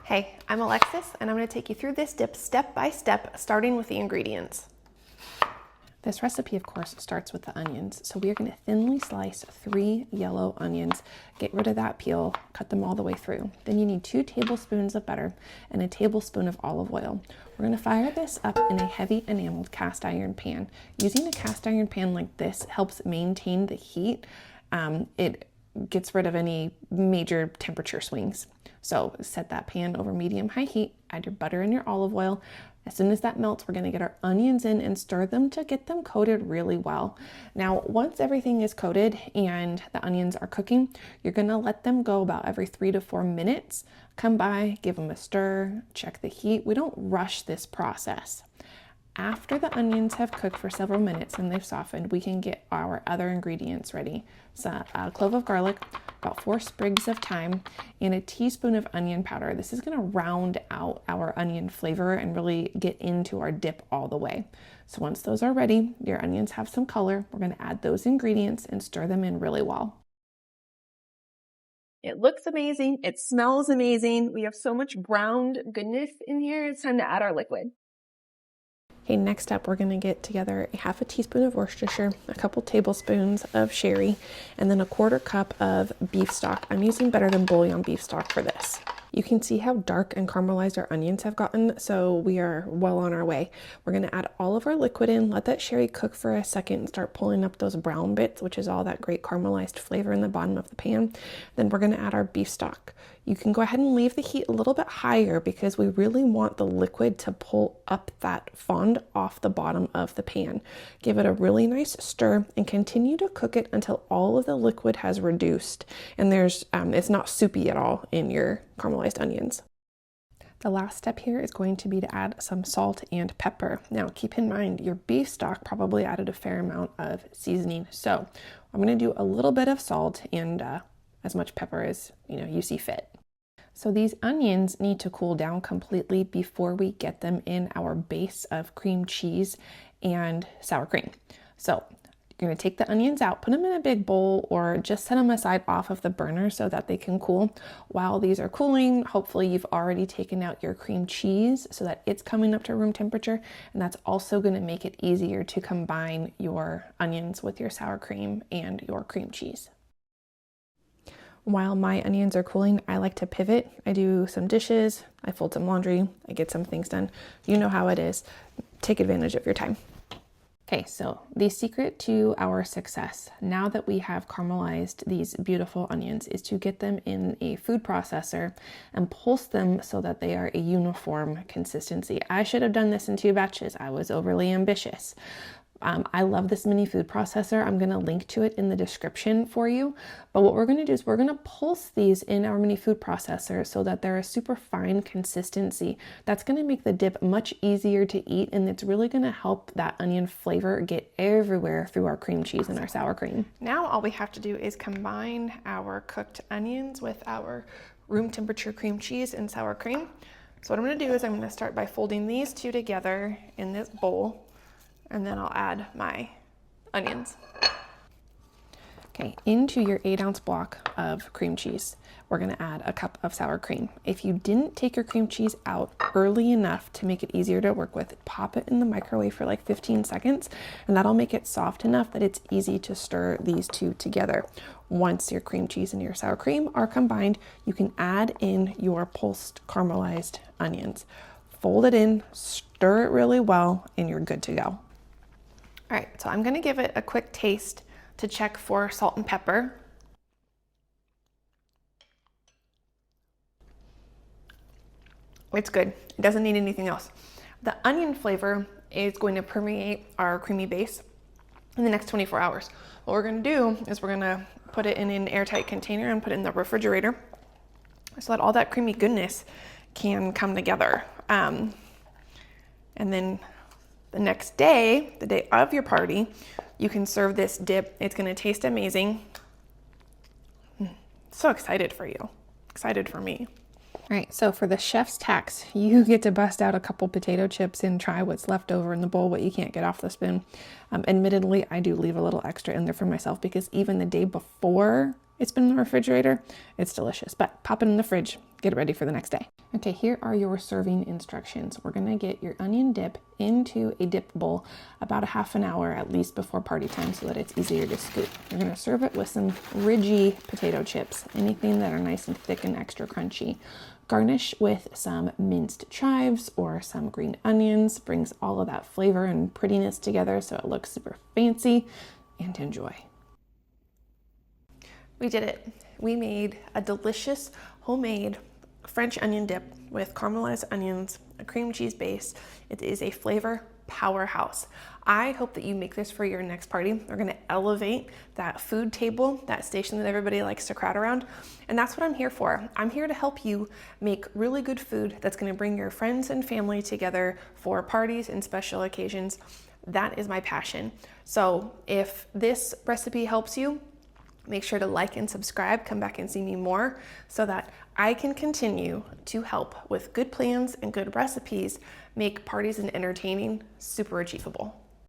Hey, I'm Alexis, and I'm going to take you through this dip step by step, starting with the ingredients. This recipe, of course, starts with the onions. So we are going to thinly slice 3 yellow onions, get rid of that peel, cut them all the way through. Then you need 2 tablespoons of butter and a tablespoon of olive oil. We're going to fire this up in a heavy enameled cast iron pan. Using a cast iron pan like this helps maintain the heat. It gets rid of any major temperature swings. So set that pan over medium-high heat, add your butter and your olive oil. As soon as that melts, we're going to get our onions in and stir them to get them coated really well. Now, once everything is coated and the onions are cooking, you're going to let them go about every 3 to 4 minutes. Come by, give them a stir, check the heat. We don't rush this process. After the onions have cooked for several minutes and they've softened, we can get our other ingredients ready. So a clove of garlic, about 4 sprigs of thyme, and a teaspoon of onion powder. This is going to round out our onion flavor and really get into our dip all the way. So once those are ready, your onions have some color, we're going to add those ingredients and stir them in really well. It looks amazing. It smells amazing. We have so much browned goodness in here. It's time to add our liquid. Okay, next up, we're going to get together a half a teaspoon of Worcestershire, a couple tablespoons of sherry, and then a 1/4 cup of beef stock. I'm using Better Than Bouillon beef stock for this. You can see how dark and caramelized our onions have gotten, so we are well on our way. We're going to add all of our liquid in, let that sherry cook for a second and start pulling up those brown bits, which is all that great caramelized flavor in the bottom of the pan. Then we're going to add our beef stock. You can go ahead and leave the heat a little bit higher because we really want the liquid to pull up that fond off the bottom of the pan. Give it a really nice stir and continue to cook it until all of the liquid has reduced and it's not soupy at all in your caramelized onions. The last step here is going to be to add some salt and pepper. Now keep in mind your beef stock probably added a fair amount of seasoning, so I'm going to do a little bit of salt and as much pepper as you see fit. So these onions need to cool down completely before we get them in our base of cream cheese and sour cream. So you're going to take the onions out, put them in a big bowl, or just set them aside off of the burner so that they can cool. While these are cooling, hopefully you've already taken out your cream cheese so that it's coming up to room temperature, and that's also going to make it easier to combine your onions with your sour cream and your cream cheese. While my onions are cooling, I like to pivot. I do some dishes, I fold some laundry, I get some things done. You know how it is. Take advantage of your time. Okay, so the secret to our success, now that we have caramelized these beautiful onions, is to get them in a food processor and pulse them so that they are a uniform consistency. I should have done this in 2 batches. I was overly ambitious. I love this mini food processor. I'm going to link to it in the description for you. But what we're going to do is we're going to pulse these in our mini food processor so that they're a super fine consistency. That's going to make the dip much easier to eat, and it's really going to help that onion flavor get everywhere through our cream cheese and our sour cream. Now all we have to do is combine our cooked onions with our room temperature cream cheese and sour cream. So what I'm going to do is I'm going to start by folding these 2 together in this bowl. And then I'll add my onions. Okay, into your 8-ounce block of cream cheese, we're going to add a cup of sour cream. If you didn't take your cream cheese out early enough to make it easier to work with, pop it in the microwave for like 15 seconds, and that'll make it soft enough that it's easy to stir these 2 together. Once your cream cheese and your sour cream are combined, you can add in your pulsed caramelized onions. Fold it in, stir it really well, and you're good to go. All right, so I'm going to give it a quick taste to check for salt and pepper. It's good. It doesn't need anything else. The onion flavor is going to permeate our creamy base in the next 24 hours. What we're going to do is we're going to put it in an airtight container and put it in the refrigerator so that all that creamy goodness can come together. And then the next day, the day of your party, you can serve this dip. It's going to taste amazing. So excited for you. Excited for me. All right, so for the chef's tax, you get to bust out a couple potato chips and try what's left over in the bowl, what you can't get off the spoon. Admittedly, I do leave a little extra in there for myself because even the day before it's been in the refrigerator, it's delicious. But pop it in the fridge, get it ready for the next day. Okay, here are your serving instructions. We're gonna get your onion dip into a dip bowl about a half an hour at least before party time so that it's easier to scoop. You're gonna serve it with some ridgy potato chips, anything that are nice and thick and extra crunchy. Garnish with some minced chives or some green onions. Brings all of that flavor and prettiness together so it looks super fancy, and enjoy. We did it. We made a delicious homemade French onion dip with caramelized onions, a cream cheese base. It is a flavor powerhouse. I hope that you make this for your next party. We're gonna elevate that food table, that station that everybody likes to crowd around. And that's what I'm here for. I'm here to help you make really good food that's gonna bring your friends and family together for parties and special occasions. That is my passion. So if this recipe helps you, make sure to like and subscribe, come back and see me more so that I can continue to help with good plans and good recipes make parties and entertaining super achievable.